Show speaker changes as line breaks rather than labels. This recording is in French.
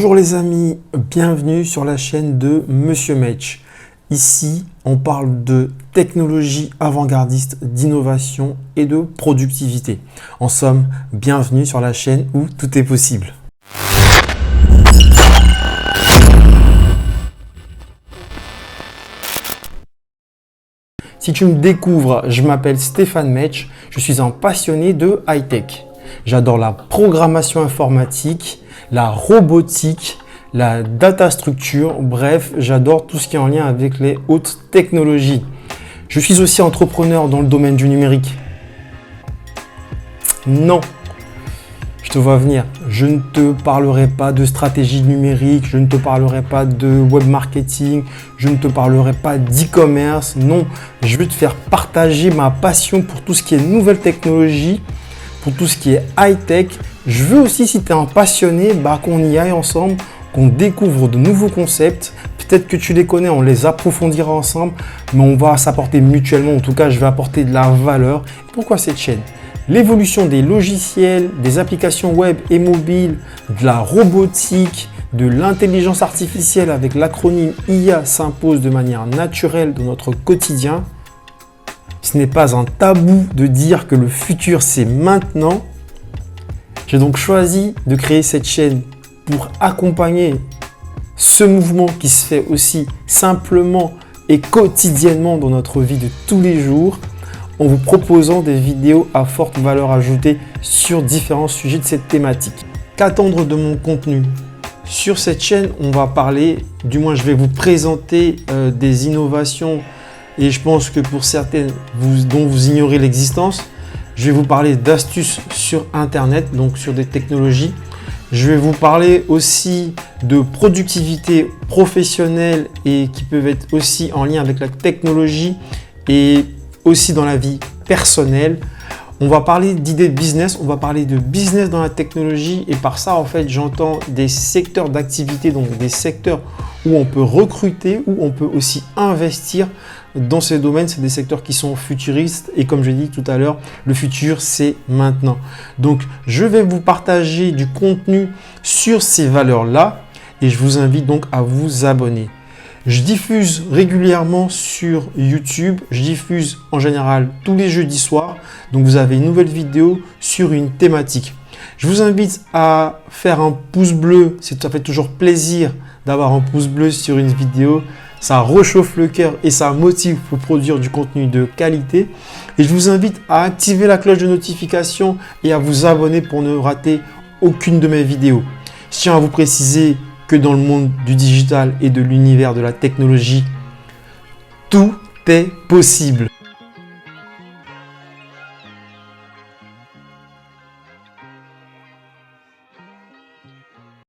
Bonjour les amis, bienvenue sur la chaîne de Monsieur Mech. Ici, on parle de technologie avant-gardiste, d'innovation et de productivité. En somme, bienvenue sur la chaîne où tout est possible. Si tu me découvres, je m'appelle Stéphane Mech, je suis un passionné de high-tech. J'adore la programmation informatique, la robotique, la data structure, bref, j'adore tout ce qui est en lien avec les hautes technologies. Je suis aussi entrepreneur dans le domaine du numérique. Non, je te vois venir. Je ne te parlerai pas de stratégie numérique, je ne te parlerai pas de web marketing, je ne te parlerai pas d'e-commerce. Non, je vais te faire partager ma passion pour tout ce qui est nouvelle technologie, pour tout ce qui est high-tech. Je veux aussi, si tu es un passionné, qu'on y aille ensemble, qu'on découvre de nouveaux concepts. Peut-être que tu les connais, on les approfondira ensemble, mais on va s'apporter mutuellement. En tout cas, je vais apporter de la valeur. Pourquoi cette chaîne? L'évolution des logiciels, des applications web et mobiles, de la robotique, de l'intelligence artificielle avec l'acronyme IA s'impose de manière naturelle dans notre quotidien. Ce n'est pas un tabou de dire que le futur, c'est maintenant. J'ai donc choisi de créer cette chaîne pour accompagner ce mouvement qui se fait aussi simplement et quotidiennement dans notre vie de tous les jours, en vous proposant des vidéos à forte valeur ajoutée sur différents sujets de cette thématique. Qu'attendre de mon contenu? Sur cette chaîne, on va parler, du moins je vais vous présenter des innovations et je pense que pour certaines dont vous ignorez l'existence. Je vais vous parler d'astuces sur Internet, donc sur des technologies. Je vais vous parler aussi de productivité professionnelle et qui peuvent être aussi en lien avec la technologie et aussi dans la vie personnelle. On va parler d'idées de business, on va parler de business dans la technologie et par ça, en fait, j'entends des secteurs d'activité, donc des secteurs où on peut recruter, où on peut aussi investir dans ces domaines. C'est des secteurs qui sont futuristes et comme je l'ai dit tout à l'heure, le futur, c'est maintenant. Donc, je vais vous partager du contenu sur ces valeurs-là et je vous invite donc à vous abonner. Je diffuse régulièrement sur YouTube, je diffuse en général tous les jeudis soirs, donc vous avez une nouvelle vidéo sur une thématique. Je vous invite à faire un pouce bleu, ça fait toujours plaisir d'avoir un pouce bleu sur une vidéo, ça réchauffe le cœur et ça motive pour produire du contenu de qualité. Et je vous invite à activer la cloche de notification et à vous abonner pour ne rater aucune de mes vidéos. Je tiens à vous préciser que dans le monde du digital et de l'univers de la technologie, tout est possible.